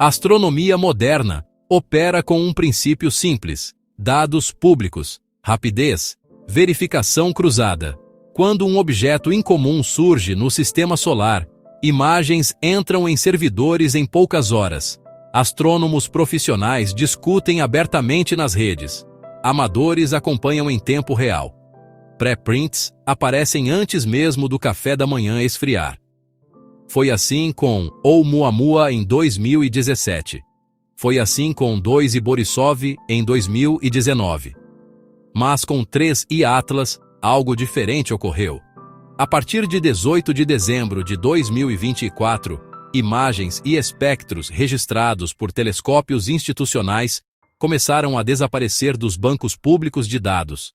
A astronomia moderna opera com um princípio simples: dados públicos, rapidez, verificação cruzada. Quando um objeto incomum surge no sistema solar, imagens entram em servidores em poucas horas. Astrônomos profissionais discutem abertamente nas redes. Amadores acompanham em tempo real. Pré-prints aparecem antes mesmo do café da manhã esfriar. Foi assim com Oumuamua em 2017. Foi assim com 2 e Borisov em 2019. Mas com 3 e Atlas, algo diferente ocorreu. A partir de 18 de dezembro de 2024, imagens e espectros registrados por telescópios institucionais começaram a desaparecer dos bancos públicos de dados.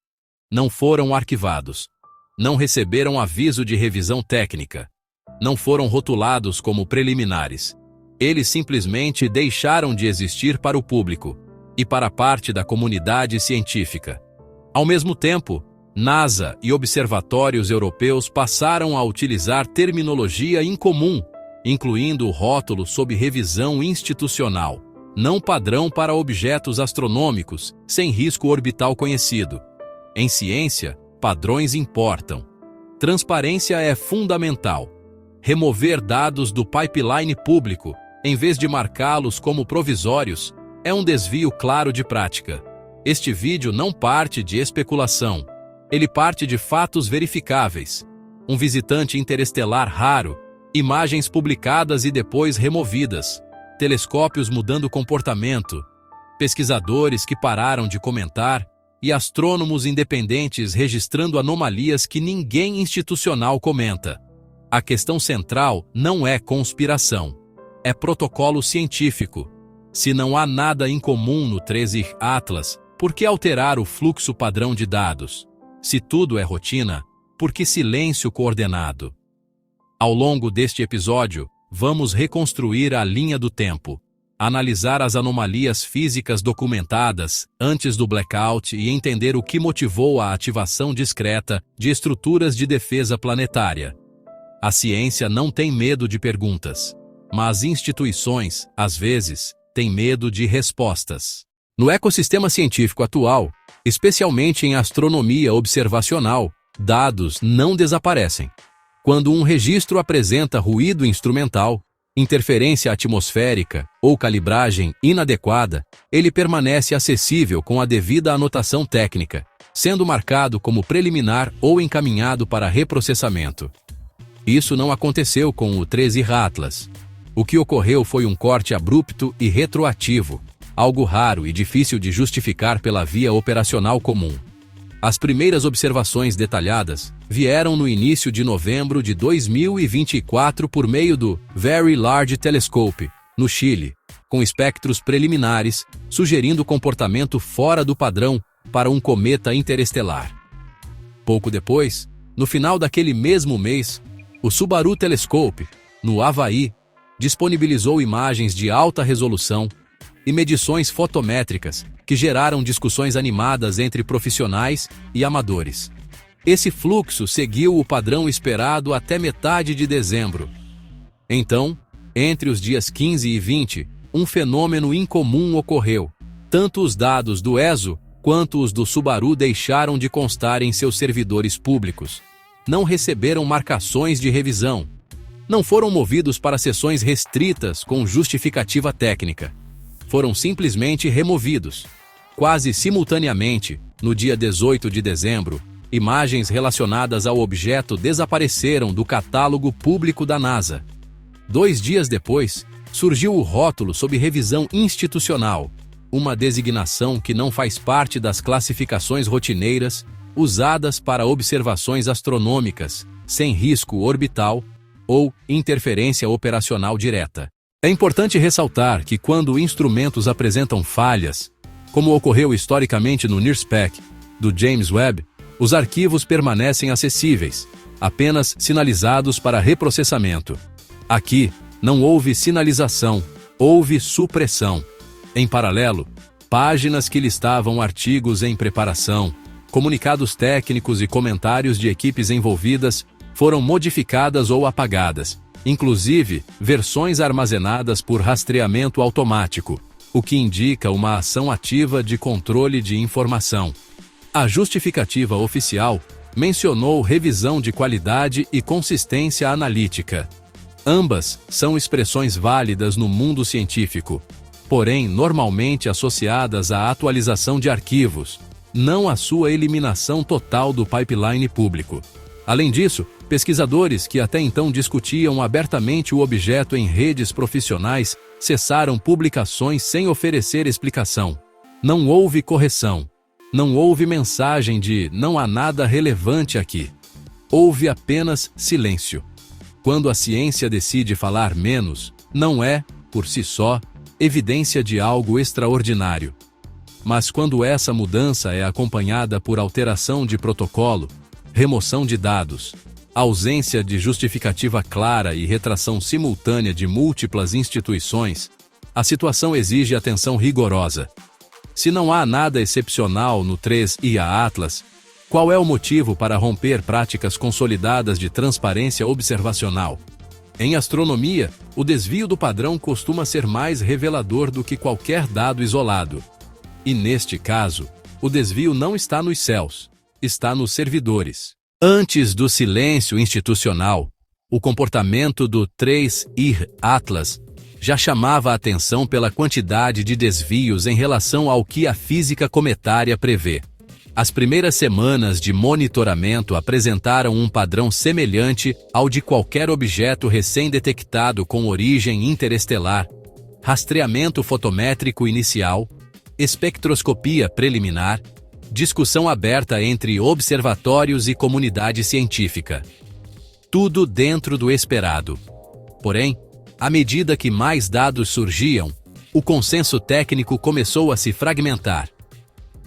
Não foram arquivados. Não receberam aviso de revisão técnica. Não foram rotulados como preliminares. Eles simplesmente deixaram de existir para o público e para parte da comunidade científica. Ao mesmo tempo, NASA e observatórios europeus passaram a utilizar terminologia incomum, incluindo o rótulo sob revisão institucional, não padrão para objetos astronômicos, sem risco orbital conhecido. Em ciência, padrões importam. Transparência é fundamental. Remover dados do pipeline público, em vez de marcá-los como provisórios, é um desvio claro de prática. Este vídeo não parte de especulação. Ele parte de fatos verificáveis. Um visitante interestelar raro, imagens publicadas e depois removidas, telescópios mudando comportamento, pesquisadores que pararam de comentar e astrônomos independentes registrando anomalias que ninguém institucional comenta. A questão central não é conspiração. É protocolo científico. Se não há nada incomum no 3 Atlas, por que alterar o fluxo padrão de dados? Se tudo é rotina, por que silêncio coordenado? Ao longo deste episódio, vamos reconstruir a linha do tempo, analisar as anomalias físicas documentadas antes do blackout e entender o que motivou a ativação discreta de estruturas de defesa planetária. A ciência não tem medo de perguntas, mas instituições, às vezes, têm medo de respostas. No ecossistema científico atual, especialmente em astronomia observacional, dados não desaparecem. Quando um registro apresenta ruído instrumental, interferência atmosférica ou calibragem inadequada, ele permanece acessível com a devida anotação técnica, sendo marcado como preliminar ou encaminhado para reprocessamento. Isso não aconteceu com o 3 Atlas. O que ocorreu foi um corte abrupto e retroativo, algo raro e difícil de justificar pela via operacional comum. As primeiras observações detalhadas vieram no início de novembro de 2024 por meio do Very Large Telescope, no Chile, com espectros preliminares sugerindo comportamento fora do padrão para um cometa interestelar. Pouco depois, no final daquele mesmo mês, o Subaru Telescope, no Havaí, disponibilizou imagens de alta resolução e medições fotométricas que geraram discussões animadas entre profissionais e amadores. Esse fluxo seguiu o padrão esperado até metade de dezembro. Então, entre os dias 15 e 20, um fenômeno incomum ocorreu. Tanto os dados do ESO quanto os do Subaru deixaram de constar em seus servidores públicos. Não receberam marcações de revisão. Não foram movidos para sessões restritas com justificativa técnica. Foram simplesmente removidos. Quase simultaneamente, no dia 18 de dezembro, imagens relacionadas ao objeto desapareceram do catálogo público da NASA. 2 dias depois, surgiu o rótulo sob revisão institucional, uma designação que não faz parte das classificações rotineiras usadas para observações astronômicas, sem risco orbital ou interferência operacional direta. É importante ressaltar que quando instrumentos apresentam falhas, como ocorreu historicamente no NIRSPEC, do James Webb, os arquivos permanecem acessíveis, apenas sinalizados para reprocessamento. Aqui, não houve sinalização, houve supressão. Em paralelo, páginas que listavam artigos em preparação, comunicados técnicos e comentários de equipes envolvidas foram modificadas ou apagadas, inclusive versões armazenadas por rastreamento automático, o que indica uma ação ativa de controle de informação. A justificativa oficial mencionou revisão de qualidade e consistência analítica. Ambas são expressões válidas no mundo científico, porém normalmente associadas à atualização de arquivos, não à sua eliminação total do pipeline público. Além disso, pesquisadores que até então discutiam abertamente o objeto em redes profissionais cessaram publicações sem oferecer explicação. Não houve correção. Não houve mensagem de "não há nada relevante aqui". Houve apenas silêncio. Quando a ciência decide falar menos, não é, por si só, evidência de algo extraordinário. Mas quando essa mudança é acompanhada por alteração de protocolo, remoção de dados, ausência de justificativa clara e retração simultânea de múltiplas instituições, a situação exige atenção rigorosa. Se não há nada excepcional no 3IA Atlas, qual é o motivo para romper práticas consolidadas de transparência observacional? Em astronomia, o desvio do padrão costuma ser mais revelador do que qualquer dado isolado. E neste caso, o desvio não está nos céus, está nos servidores. Antes do silêncio institucional, o comportamento do 3IA Atlas já chamava a atenção pela quantidade de desvios em relação ao que a física cometária prevê. As primeiras semanas de monitoramento apresentaram um padrão semelhante ao de qualquer objeto recém-detectado com origem interestelar: rastreamento fotométrico inicial, espectroscopia preliminar, discussão aberta entre observatórios e comunidade científica. Tudo dentro do esperado. Porém, à medida que mais dados surgiam, o consenso técnico começou a se fragmentar.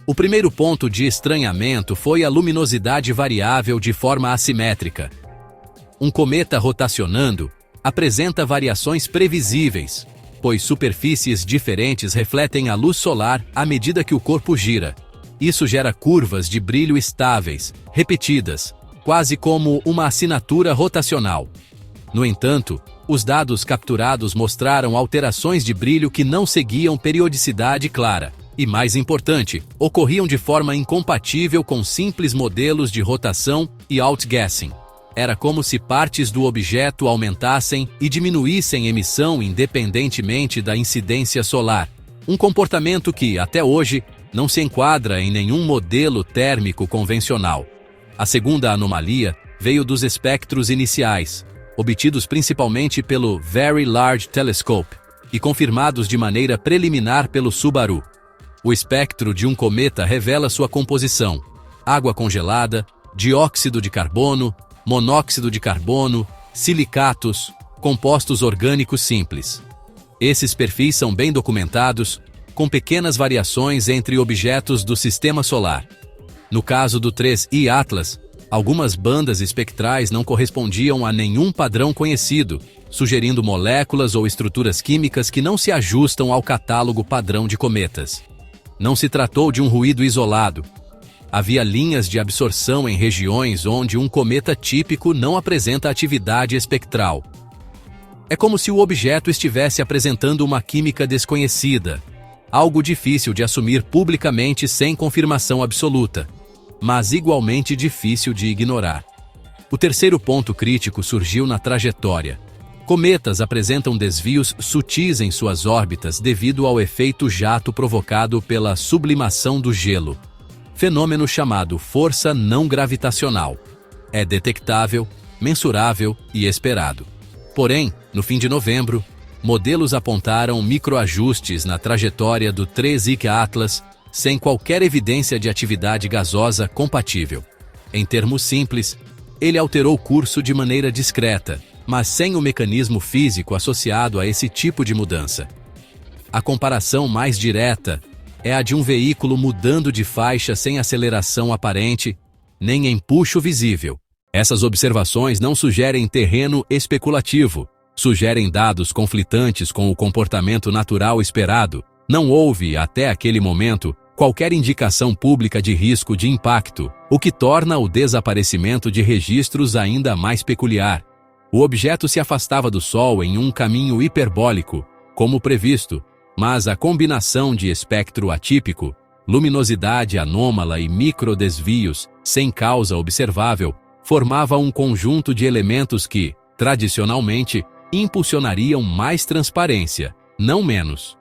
O primeiro ponto de estranhamento foi a luminosidade variável de forma assimétrica. Um cometa rotacionando apresenta variações previsíveis, pois superfícies diferentes refletem a luz solar à medida que o corpo gira. Isso gera curvas de brilho estáveis, repetidas, quase como uma assinatura rotacional. No entanto, os dados capturados mostraram alterações de brilho que não seguiam periodicidade clara e, mais importante, ocorriam de forma incompatível com simples modelos de rotação e outgassing. Era como se partes do objeto aumentassem e diminuíssem emissão independentemente da incidência solar, um comportamento que, até hoje, não se enquadra em nenhum modelo térmico convencional. A segunda anomalia veio dos espectros iniciais, obtidos principalmente pelo Very Large Telescope e confirmados de maneira preliminar pelo Subaru. O espectro de um cometa revela sua composição: água congelada, dióxido de carbono, monóxido de carbono, silicatos, compostos orgânicos simples. Esses perfis são bem documentados, com pequenas variações entre objetos do Sistema Solar. No caso do 3IA Atlas, algumas bandas espectrais não correspondiam a nenhum padrão conhecido, sugerindo moléculas ou estruturas químicas que não se ajustam ao catálogo padrão de cometas. Não se tratou de um ruído isolado. Havia linhas de absorção em regiões onde um cometa típico não apresenta atividade espectral. É como se o objeto estivesse apresentando uma química desconhecida, algo difícil de assumir publicamente sem confirmação absoluta, mas igualmente difícil de ignorar. O terceiro ponto crítico surgiu na trajetória. Cometas apresentam desvios sutis em suas órbitas devido ao efeito jato provocado pela sublimação do gelo, fenômeno chamado força não gravitacional. É detectável, mensurável e esperado. Porém, no fim de novembro, modelos apontaram microajustes na trajetória do 3IA Atlas sem qualquer evidência de atividade gasosa compatível. Em termos simples, ele alterou o curso de maneira discreta, mas sem o mecanismo físico associado a esse tipo de mudança. A comparação mais direta é a de um veículo mudando de faixa sem aceleração aparente, nem empuxo visível. Essas observações não sugerem terreno especulativo, sugerem dados conflitantes com o comportamento natural esperado. Não houve, até aquele momento, qualquer indicação pública de risco de impacto, o que torna o desaparecimento de registros ainda mais peculiar. O objeto se afastava do Sol em um caminho hiperbólico, como previsto, mas a combinação de espectro atípico, luminosidade anômala e microdesvios, sem causa observável, formava um conjunto de elementos que, tradicionalmente, impulsionariam mais transparência, não menos.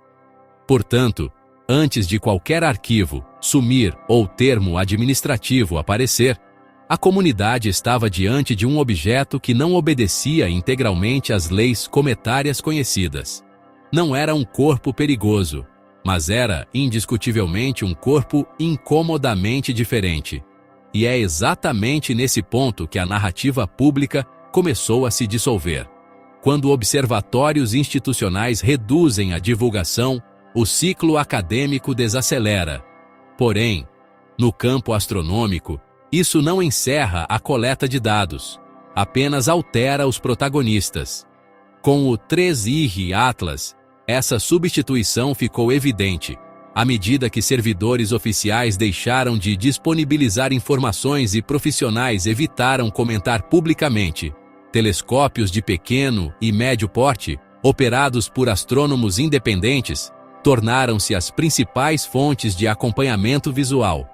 Portanto, antes de qualquer arquivo sumir ou termo administrativo aparecer, a comunidade estava diante de um objeto que não obedecia integralmente às leis cometárias conhecidas. Não era um corpo perigoso, mas era indiscutivelmente um corpo incomodamente diferente. E é exatamente nesse ponto que a narrativa pública começou a se dissolver. Quando observatórios institucionais reduzem a divulgação, o ciclo acadêmico desacelera. Porém, no campo astronômico, isso não encerra a coleta de dados, apenas altera os protagonistas. Com o 3I Atlas, essa substituição ficou evidente, à medida que servidores oficiais deixaram de disponibilizar informações e profissionais evitaram comentar publicamente. Telescópios de pequeno e médio porte, operados por astrônomos independentes, tornaram-se as principais fontes de acompanhamento visual.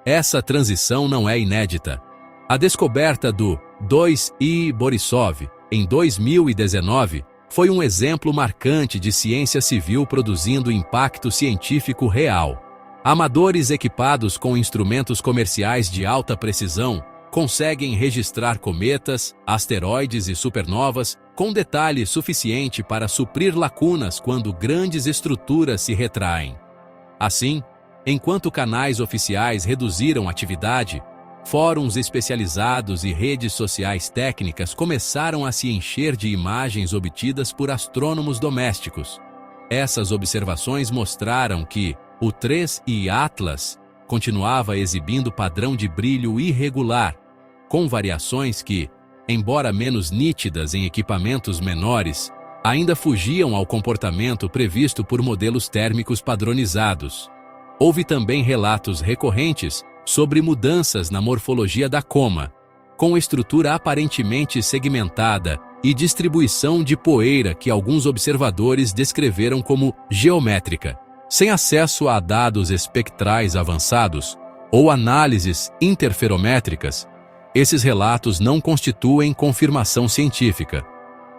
Essa transição não é inédita. A descoberta do 2I Borisov, em 2019, foi um exemplo marcante de ciência civil produzindo impacto científico real. Amadores equipados com instrumentos comerciais de alta precisão conseguem registrar cometas, asteroides e supernovas com detalhe suficiente para suprir lacunas quando grandes estruturas se retraem. Assim, enquanto canais oficiais reduziram atividade, fóruns especializados e redes sociais técnicas começaram a se encher de imagens obtidas por astrônomos domésticos. Essas observações mostraram que o 3I Atlas continuava exibindo padrão de brilho irregular, com variações que, embora menos nítidas em equipamentos menores, ainda fugiam ao comportamento previsto por modelos térmicos padronizados. Houve também relatos recorrentes sobre mudanças na morfologia da coma, com estrutura aparentemente segmentada e distribuição de poeira que alguns observadores descreveram como geométrica. Sem acesso a dados espectrais avançados ou análises interferométricas, esses relatos não constituem confirmação científica.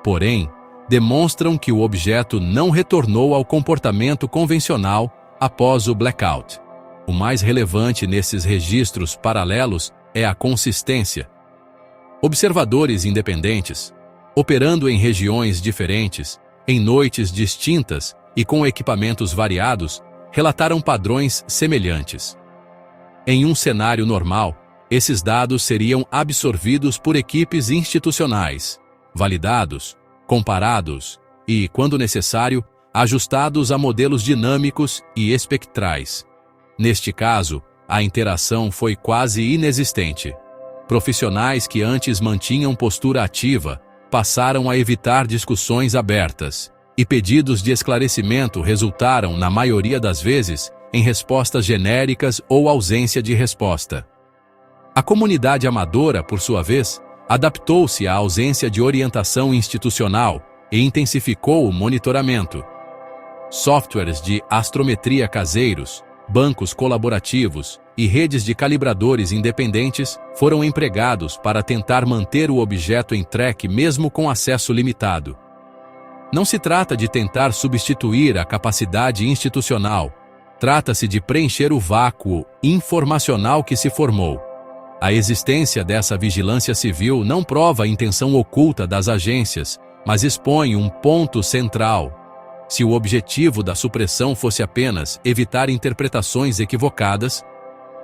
Porém, demonstram que o objeto não retornou ao comportamento convencional após o blackout. O mais relevante nesses registros paralelos é a consistência. Observadores independentes, operando em regiões diferentes, em noites distintas e com equipamentos variados, relataram padrões semelhantes. Em um cenário normal, esses dados seriam absorvidos por equipes institucionais, validados, comparados e, quando necessário, ajustados a modelos dinâmicos e espectrais. Neste caso, a interação foi quase inexistente. Profissionais que antes mantinham postura ativa passaram a evitar discussões abertas, e pedidos de esclarecimento resultaram, na maioria das vezes, em respostas genéricas ou ausência de resposta. A comunidade amadora, por sua vez, adaptou-se à ausência de orientação institucional e intensificou o monitoramento. Softwares de astrometria caseiros, bancos colaborativos e redes de calibradores independentes foram empregados para tentar manter o objeto em track mesmo com acesso limitado. Não se trata de tentar substituir a capacidade institucional, trata-se de preencher o vácuo informacional que se formou. A existência dessa vigilância civil não prova a intenção oculta das agências, mas expõe um ponto central. Se o objetivo da supressão fosse apenas evitar interpretações equivocadas,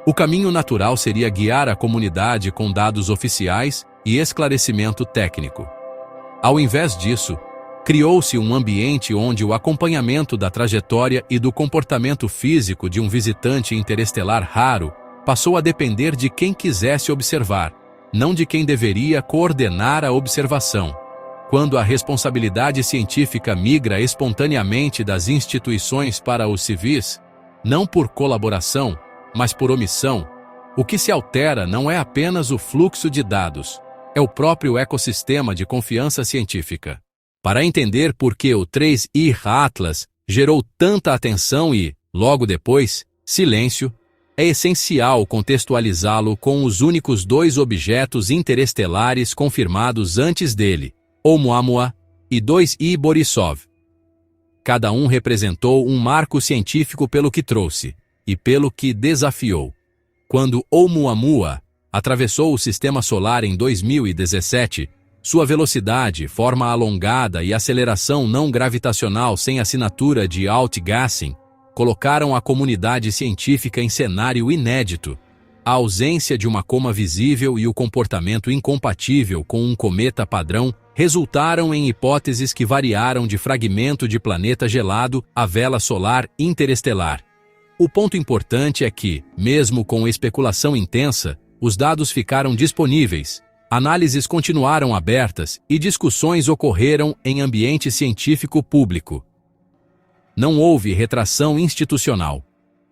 o caminho natural seria guiar a comunidade com dados oficiais e esclarecimento técnico. Ao invés disso, criou-se um ambiente onde o acompanhamento da trajetória e do comportamento físico de um visitante interestelar raro passou a depender de quem quisesse observar, não de quem deveria coordenar a observação. Quando a responsabilidade científica migra espontaneamente das instituições para os civis, não por colaboração, mas por omissão, o que se altera não é apenas o fluxo de dados, é o próprio ecossistema de confiança científica. Para entender por que o 3I Atlas gerou tanta atenção e, logo depois, silêncio, é essencial contextualizá-lo com os únicos 2 objetos interestelares confirmados antes dele, Oumuamua e 2I Borisov. Cada um representou um marco científico pelo que trouxe e pelo que desafiou. Quando Oumuamua atravessou o Sistema Solar em 2017, sua velocidade, forma alongada e aceleração não gravitacional sem assinatura de outgassing colocaram a comunidade científica em cenário inédito. A ausência de uma coma visível e o comportamento incompatível com um cometa padrão resultaram em hipóteses que variaram de fragmento de planeta gelado a vela solar interestelar. O ponto importante é que, mesmo com especulação intensa, os dados ficaram disponíveis, análises continuaram abertas e discussões ocorreram em ambiente científico público. Não houve retração institucional.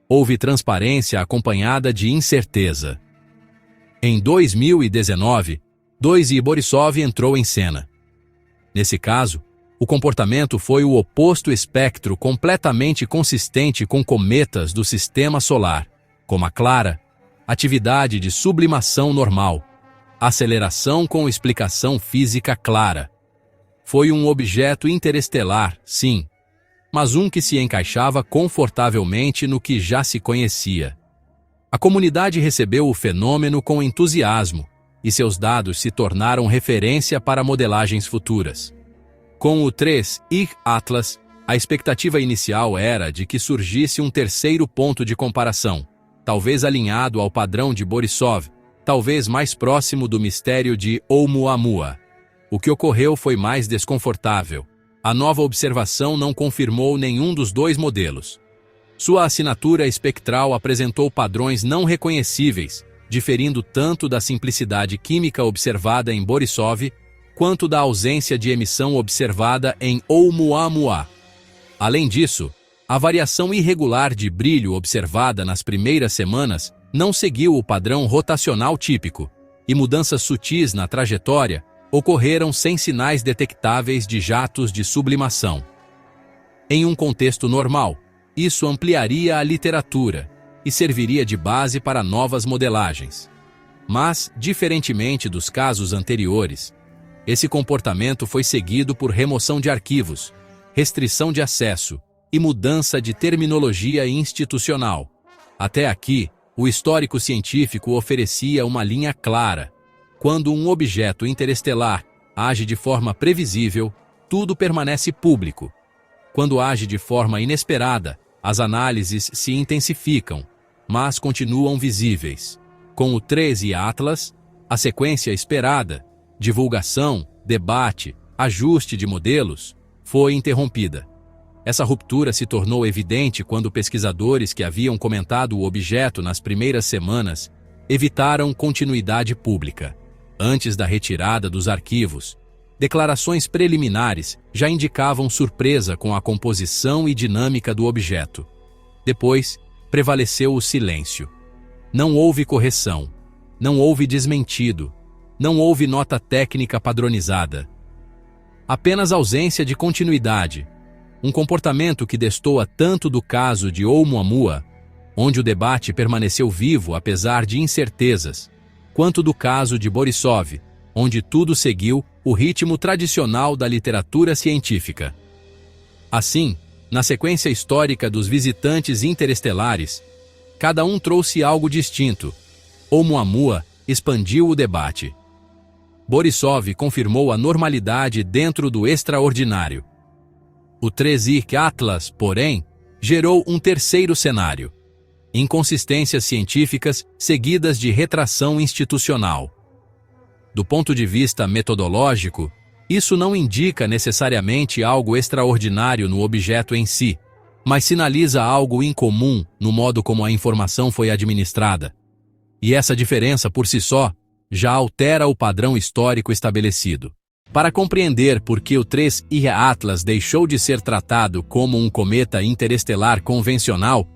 Houve transparência acompanhada de incerteza. Em 2019, 2I Borisov entrou em cena. Nesse caso, o comportamento foi o oposto espectro completamente consistente com cometas do Sistema Solar, como a clara, atividade de sublimação normal, aceleração com explicação física clara. Foi um objeto interestelar, sim, mas um que se encaixava confortavelmente no que já se conhecia. A comunidade recebeu o fenômeno com entusiasmo, e seus dados se tornaram referência para modelagens futuras. Com o 3I Atlas, a expectativa inicial era de que surgisse um terceiro ponto de comparação, talvez alinhado ao padrão de Borisov, talvez mais próximo do mistério de Oumuamua. O que ocorreu foi mais desconfortável. A nova observação não confirmou nenhum dos 2 modelos. Sua assinatura espectral apresentou padrões não reconhecíveis, diferindo tanto da simplicidade química observada em Borisov, quanto da ausência de emissão observada em Oumuamua. Além disso, a variação irregular de brilho observada nas primeiras semanas não seguiu o padrão rotacional típico, e mudanças sutis na trajetória ocorreram sem sinais detectáveis de jatos de sublimação. Em um contexto normal, isso ampliaria a literatura e serviria de base para novas modelagens. Mas, diferentemente dos casos anteriores, esse comportamento foi seguido por remoção de arquivos, restrição de acesso e mudança de terminologia institucional. Até aqui, o histórico científico oferecia uma linha clara. Quando um objeto interestelar age de forma previsível, tudo permanece público. Quando age de forma inesperada, as análises se intensificam, mas continuam visíveis. Com o 3I Atlas, a sequência esperada, divulgação, debate, ajuste de modelos, foi interrompida. Essa ruptura se tornou evidente quando pesquisadores que haviam comentado o objeto nas primeiras semanas evitaram continuidade pública. Antes da retirada dos arquivos, declarações preliminares já indicavam surpresa com a composição e dinâmica do objeto. Depois, prevaleceu o silêncio. Não houve correção, não houve desmentido, não houve nota técnica padronizada. Apenas ausência de continuidade, um comportamento que destoa tanto do caso de Oumuamua, onde o debate permaneceu vivo apesar de incertezas, quanto do caso de Borisov, onde tudo seguiu o ritmo tradicional da literatura científica. Assim, na sequência histórica dos visitantes interestelares, cada um trouxe algo distinto. Oumuamua expandiu o debate. Borisov confirmou a normalidade dentro do extraordinário. O 3I Atlas, porém, gerou um terceiro cenário: inconsistências científicas seguidas de retração institucional. Do ponto de vista metodológico, isso não indica necessariamente algo extraordinário no objeto em si, mas sinaliza algo incomum no modo como a informação foi administrada. E essa diferença, por si só, já altera o padrão histórico estabelecido. Para compreender por que o 3I Atlas deixou de ser tratado como um cometa interestelar convencional,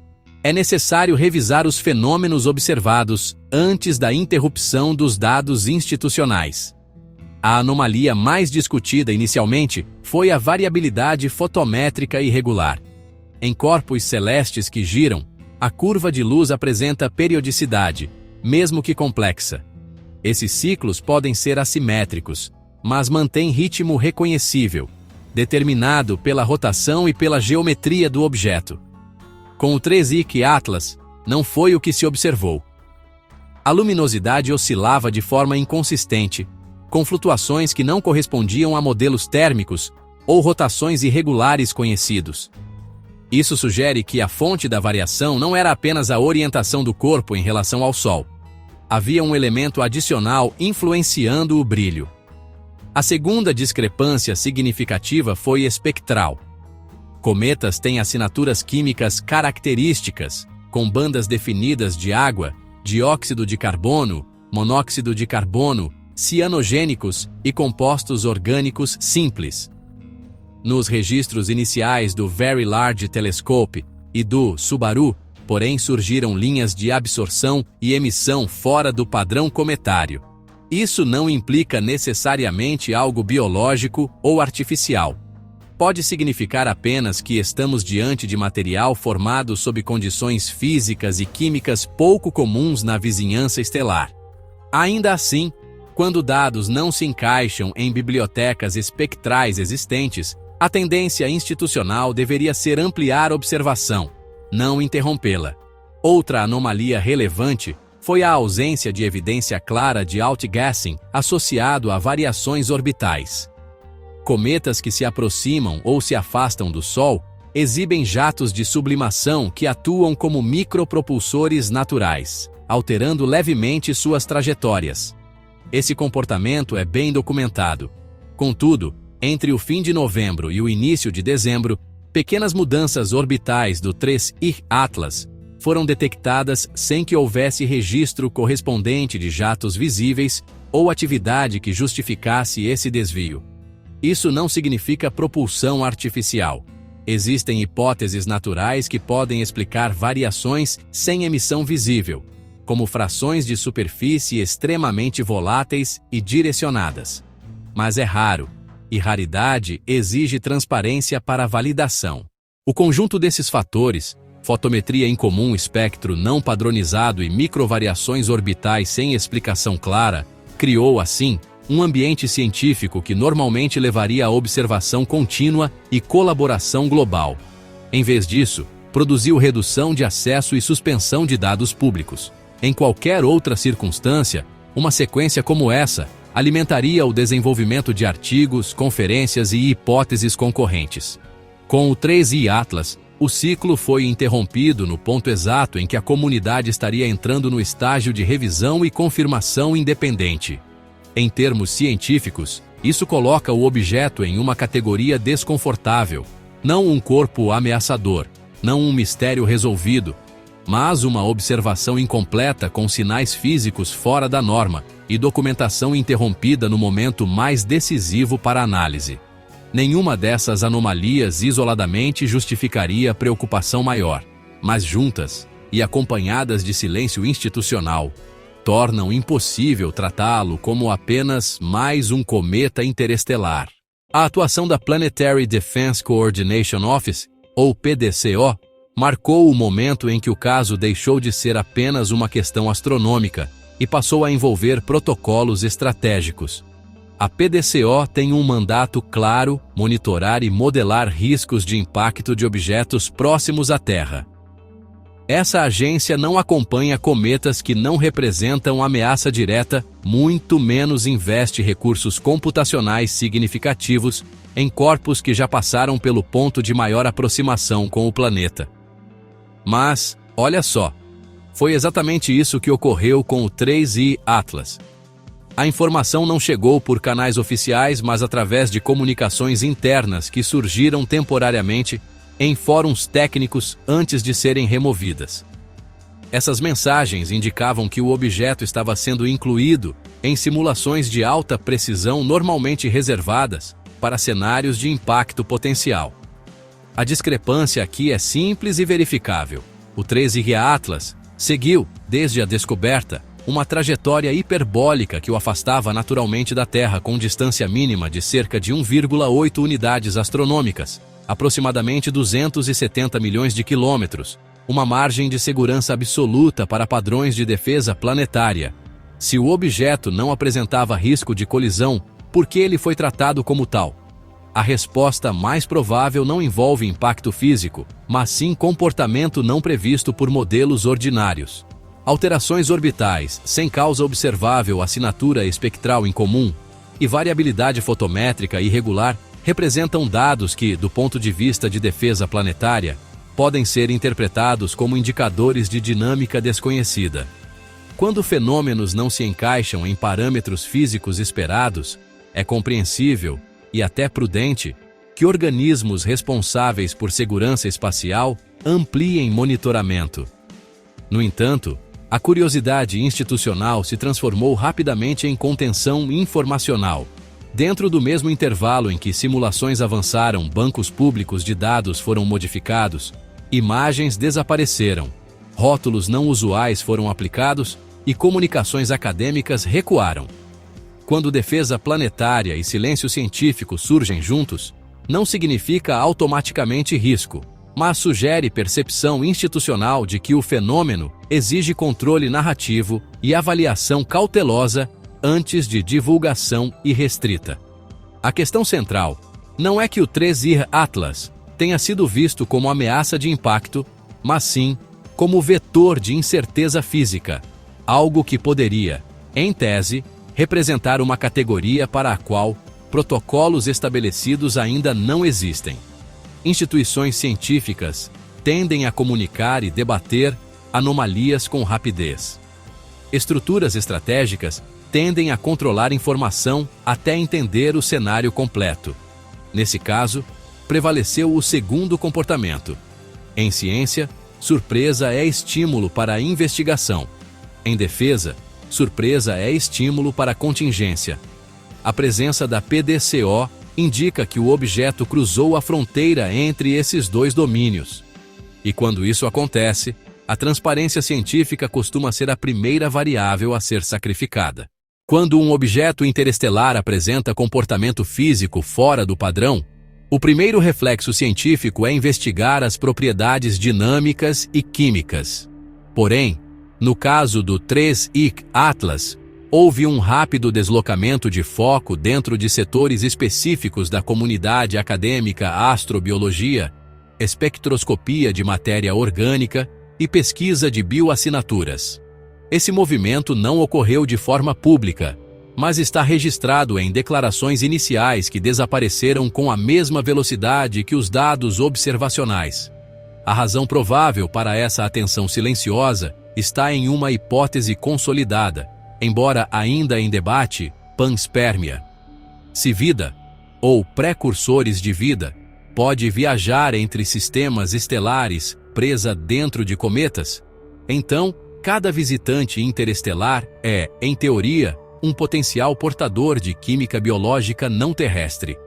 é necessário revisar os fenômenos observados antes da interrupção dos dados institucionais. A anomalia mais discutida inicialmente foi a variabilidade fotométrica irregular. Em corpos celestes que giram, a curva de luz apresenta periodicidade, mesmo que complexa. Esses ciclos podem ser assimétricos, mas mantêm ritmo reconhecível, determinado pela rotação e pela geometria do objeto. Com o 3I Atlas, não foi o que se observou. A luminosidade oscilava de forma inconsistente, com flutuações que não correspondiam a modelos térmicos ou rotações irregulares conhecidos. Isso sugere que a fonte da variação não era apenas a orientação do corpo em relação ao Sol. Havia um elemento adicional influenciando o brilho. A segunda discrepância significativa foi espectral. Cometas têm assinaturas químicas características, com bandas definidas de água, dióxido de carbono, monóxido de carbono, cianogênicos e compostos orgânicos simples. Nos registros iniciais do Very Large Telescope e do Subaru, porém surgiram linhas de absorção e emissão fora do padrão cometário. Isso não implica necessariamente algo biológico ou artificial. Pode significar apenas que estamos diante de material formado sob condições físicas e químicas pouco comuns na vizinhança estelar. Ainda assim, quando dados não se encaixam em bibliotecas espectrais existentes, a tendência institucional deveria ser ampliar a observação, não interrompê-la. Outra anomalia relevante foi a ausência de evidência clara de outgassing associado a variações orbitais. Cometas que se aproximam ou se afastam do Sol exibem jatos de sublimação que atuam como micropropulsores naturais, alterando levemente suas trajetórias. Esse comportamento é bem documentado. Contudo, entre o fim de novembro e o início de dezembro, pequenas mudanças orbitais do 3I Atlas foram detectadas sem que houvesse registro correspondente de jatos visíveis ou atividade que justificasse esse desvio. Isso não significa propulsão artificial. Existem hipóteses naturais que podem explicar variações sem emissão visível, como frações de superfície extremamente voláteis e direcionadas. Mas é raro, e raridade exige transparência para validação. O conjunto desses fatores, fotometria incomum, espectro não padronizado e microvariações orbitais sem explicação clara, criou, assim, um ambiente científico que normalmente levaria a observação contínua e colaboração global. Em vez disso, produziu redução de acesso e suspensão de dados públicos. Em qualquer outra circunstância, uma sequência como essa alimentaria o desenvolvimento de artigos, conferências e hipóteses concorrentes. Com o 3I Atlas, o ciclo foi interrompido no ponto exato em que a comunidade estaria entrando no estágio de revisão e confirmação independente. Em termos científicos, isso coloca o objeto em uma categoria desconfortável, não um corpo ameaçador, não um mistério resolvido, mas uma observação incompleta com sinais físicos fora da norma e documentação interrompida no momento mais decisivo para a análise. Nenhuma dessas anomalias isoladamente justificaria preocupação maior, mas juntas, e acompanhadas de silêncio institucional, tornam impossível tratá-lo como apenas mais um cometa interestelar. A atuação da Planetary Defense Coordination Office, ou PDCO, marcou o momento em que o caso deixou de ser apenas uma questão astronômica e passou a envolver protocolos estratégicos. A PDCO tem um mandato claro: monitorar e modelar riscos de impacto de objetos próximos à Terra. Essa agência não acompanha cometas que não representam ameaça direta, muito menos investe recursos computacionais significativos em corpos que já passaram pelo ponto de maior aproximação com o planeta. Mas, olha só, foi exatamente isso que ocorreu com o 3I Atlas. A informação não chegou por canais oficiais, mas através de comunicações internas que surgiram temporariamente em fóruns técnicos antes de serem removidas. Essas mensagens indicavam que o objeto estava sendo incluído em simulações de alta precisão normalmente reservadas para cenários de impacto potencial. A discrepância aqui é simples e verificável. O 3I Atlas seguiu, desde a descoberta, uma trajetória hiperbólica que o afastava naturalmente da Terra com distância mínima de cerca de 1,8 unidades astronômicas, aproximadamente 270 milhões de quilômetros, uma margem de segurança absoluta para padrões de defesa planetária. Se o objeto não apresentava risco de colisão, por que ele foi tratado como tal? A resposta mais provável não envolve impacto físico, mas sim comportamento não previsto por modelos ordinários. Alterações orbitais, sem causa observável, assinatura espectral incomum e variabilidade fotométrica irregular representam dados que, do ponto de vista de defesa planetária, podem ser interpretados como indicadores de dinâmica desconhecida. Quando fenômenos não se encaixam em parâmetros físicos esperados, é compreensível, e até prudente, que organismos responsáveis por segurança espacial ampliem monitoramento. No entanto, a curiosidade institucional se transformou rapidamente em contenção informacional. Dentro do mesmo intervalo em que simulações avançaram, bancos públicos de dados foram modificados, imagens desapareceram, rótulos não usuais foram aplicados e comunicações acadêmicas recuaram. Quando defesa planetária e silêncio científico surgem juntos, não significa automaticamente risco, mas sugere percepção institucional de que o fenômeno exige controle narrativo e avaliação cautelosa antes de divulgação irrestrita. A questão central não é que o 3I Atlas tenha sido visto como ameaça de impacto, mas sim como vetor de incerteza física, algo que poderia, em tese, representar uma categoria para a qual protocolos estabelecidos ainda não existem. Instituições científicas tendem a comunicar e debater anomalias com rapidez. Estruturas estratégicas tendem a controlar informação até entender o cenário completo. Nesse caso, prevaleceu o segundo comportamento. Em ciência, surpresa é estímulo para a investigação. Em defesa, surpresa é estímulo para a contingência. A presença da PDCO indica que o objeto cruzou a fronteira entre esses dois domínios. E quando isso acontece, a transparência científica costuma ser a primeira variável a ser sacrificada. Quando um objeto interestelar apresenta comportamento físico fora do padrão, o primeiro reflexo científico é investigar as propriedades dinâmicas e químicas. Porém, no caso do 3I Atlas, houve um rápido deslocamento de foco dentro de setores específicos da comunidade acadêmica: astrobiologia, espectroscopia de matéria orgânica e pesquisa de bioassinaturas. Esse movimento não ocorreu de forma pública, mas está registrado em declarações iniciais que desapareceram com a mesma velocidade que os dados observacionais. A razão provável para essa atenção silenciosa está em uma hipótese consolidada, embora ainda em debate: panspermia. Se vida, ou precursores de vida, pode viajar entre sistemas estelares presa dentro de cometas, então cada visitante interestelar é, em teoria, um potencial portador de química biológica não terrestre.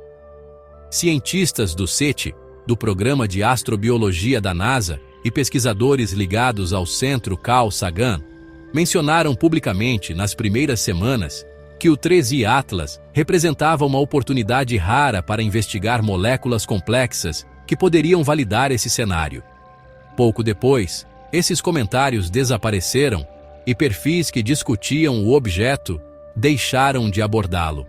Cientistas do SETI, do Programa de Astrobiologia da NASA, e pesquisadores ligados ao Centro Carl Sagan, mencionaram publicamente nas primeiras semanas que o 3I Atlas representava uma oportunidade rara para investigar moléculas complexas que poderiam validar esse cenário. Pouco depois, esses comentários desapareceram e perfis que discutiam o objeto deixaram de abordá-lo.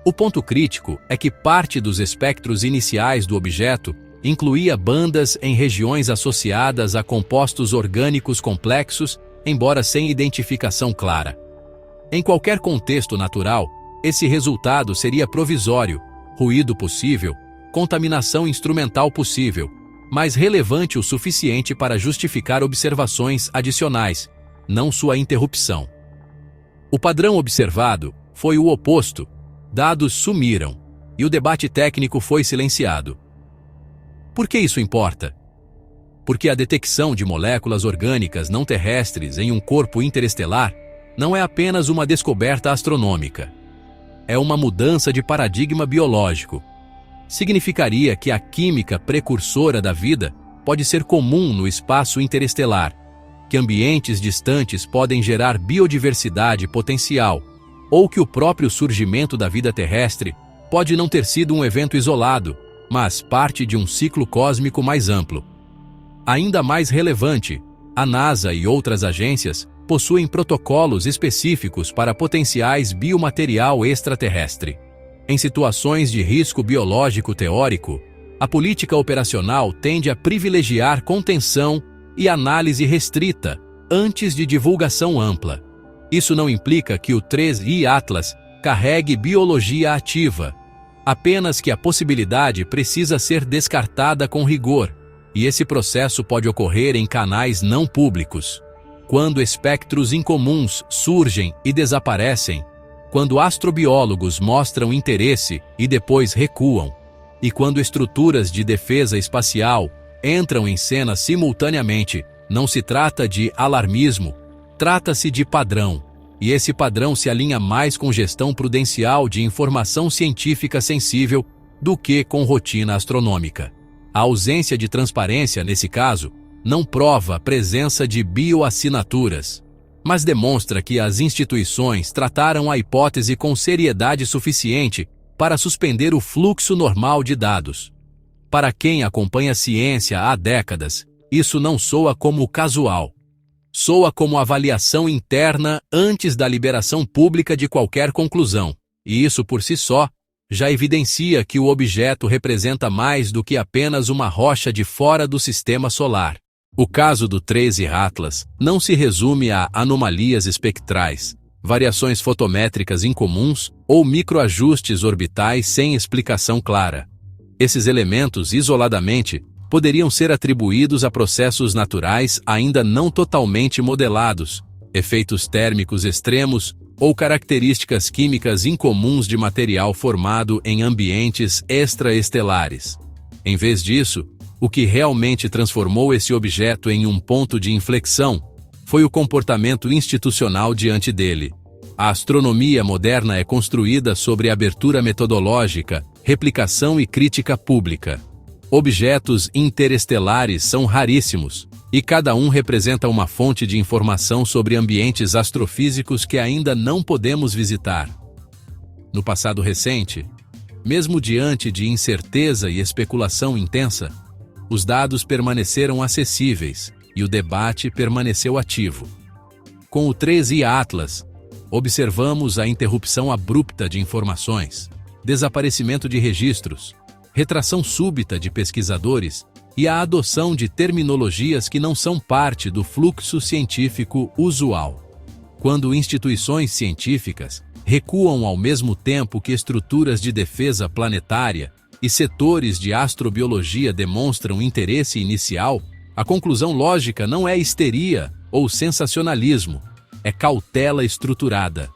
O ponto crítico é que parte dos espectros iniciais do objeto incluía bandas em regiões associadas a compostos orgânicos complexos, embora sem identificação clara. Em qualquer contexto natural, esse resultado seria provisório, ruído possível, contaminação instrumental possível, mas relevante o suficiente para justificar observações adicionais, não sua interrupção. O padrão observado foi o oposto: dados sumiram, e o debate técnico foi silenciado. Por que isso importa? Porque a detecção de moléculas orgânicas não terrestres em um corpo interestelar não é apenas uma descoberta astronômica. É uma mudança de paradigma biológico. Significaria que a química precursora da vida pode ser comum no espaço interestelar, que ambientes distantes podem gerar biodiversidade potencial, ou que o próprio surgimento da vida terrestre pode não ter sido um evento isolado, mas parte de um ciclo cósmico mais amplo. Ainda mais relevante, a NASA e outras agências possuem protocolos específicos para potenciais biomaterial extraterrestre. Em situações de risco biológico teórico, a política operacional tende a privilegiar contenção e análise restrita antes de divulgação ampla. Isso não implica que o 3I Atlas carregue biologia ativa, apenas que a possibilidade precisa ser descartada com rigor, e esse processo pode ocorrer em canais não públicos. Quando espectros incomuns surgem e desaparecem, quando astrobiólogos mostram interesse e depois recuam, e quando estruturas de defesa espacial entram em cena simultaneamente, não se trata de alarmismo, trata-se de padrão, e esse padrão se alinha mais com gestão prudencial de informação científica sensível do que com rotina astronômica. A ausência de transparência, nesse caso, não prova a presença de bioassinaturas, mas demonstra que as instituições trataram a hipótese com seriedade suficiente para suspender o fluxo normal de dados. Para quem acompanha a ciência há décadas, isso não soa como casual. Soa como avaliação interna antes da liberação pública de qualquer conclusão, e isso por si só já evidencia que o objeto representa mais do que apenas uma rocha de fora do sistema solar. O caso do 3I Atlas não se resume a anomalias espectrais, variações fotométricas incomuns ou microajustes orbitais sem explicação clara. Esses elementos, isoladamente, poderiam ser atribuídos a processos naturais ainda não totalmente modelados, efeitos térmicos extremos ou características químicas incomuns de material formado em ambientes extraestelares. Em vez disso, o que realmente transformou esse objeto em um ponto de inflexão foi o comportamento institucional diante dele. A astronomia moderna é construída sobre abertura metodológica, replicação e crítica pública. Objetos interestelares são raríssimos, e cada um representa uma fonte de informação sobre ambientes astrofísicos que ainda não podemos visitar. No passado recente, mesmo diante de incerteza e especulação intensa, os dados permaneceram acessíveis e o debate permaneceu ativo. Com o 3I Atlas, observamos a interrupção abrupta de informações, desaparecimento de registros, retração súbita de pesquisadores e a adoção de terminologias que não são parte do fluxo científico usual. Quando instituições científicas recuam ao mesmo tempo que estruturas de defesa planetária e setores de astrobiologia demonstram interesse inicial, a conclusão lógica não é histeria ou sensacionalismo, é cautela estruturada.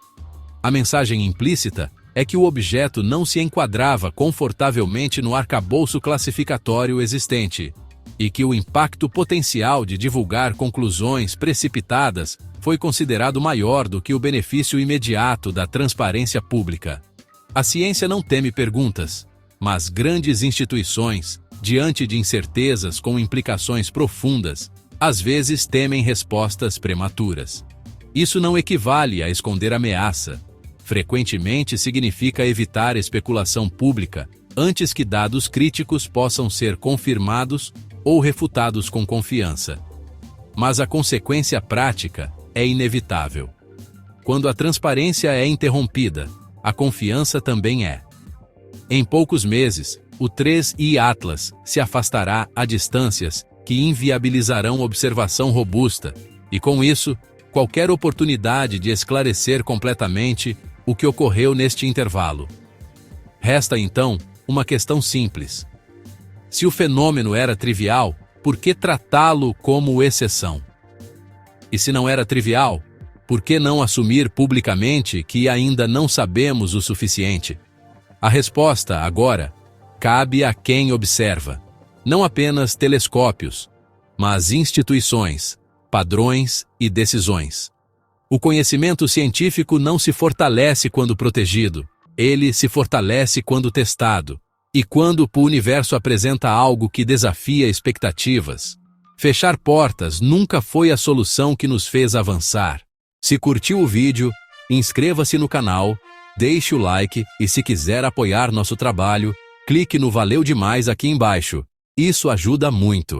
A mensagem implícita é que o objeto não se enquadrava confortavelmente no arcabouço classificatório existente, e que o impacto potencial de divulgar conclusões precipitadas foi considerado maior do que o benefício imediato da transparência pública. A ciência não teme perguntas, mas grandes instituições, diante de incertezas com implicações profundas, às vezes temem respostas prematuras. Isso não equivale a esconder ameaça. Frequentemente significa evitar especulação pública antes que dados críticos possam ser confirmados ou refutados com confiança. Mas a consequência prática é inevitável. Quando a transparência é interrompida, a confiança também é. Em poucos meses, o 3I Atlas se afastará a distâncias que inviabilizarão observação robusta, e com isso, qualquer oportunidade de esclarecer completamente o que ocorreu neste intervalo. Resta, então, uma questão simples. Se o fenômeno era trivial, por que tratá-lo como exceção? E se não era trivial, por que não assumir publicamente que ainda não sabemos o suficiente? A resposta, agora, cabe a quem observa. Não apenas telescópios, mas instituições, padrões e decisões. O conhecimento científico não se fortalece quando protegido, ele se fortalece quando testado, e quando o universo apresenta algo que desafia expectativas. Fechar portas nunca foi a solução que nos fez avançar. Se curtiu o vídeo, inscreva-se no canal, deixe o like e se quiser apoiar nosso trabalho, clique no Valeu Demais aqui embaixo. Isso ajuda muito.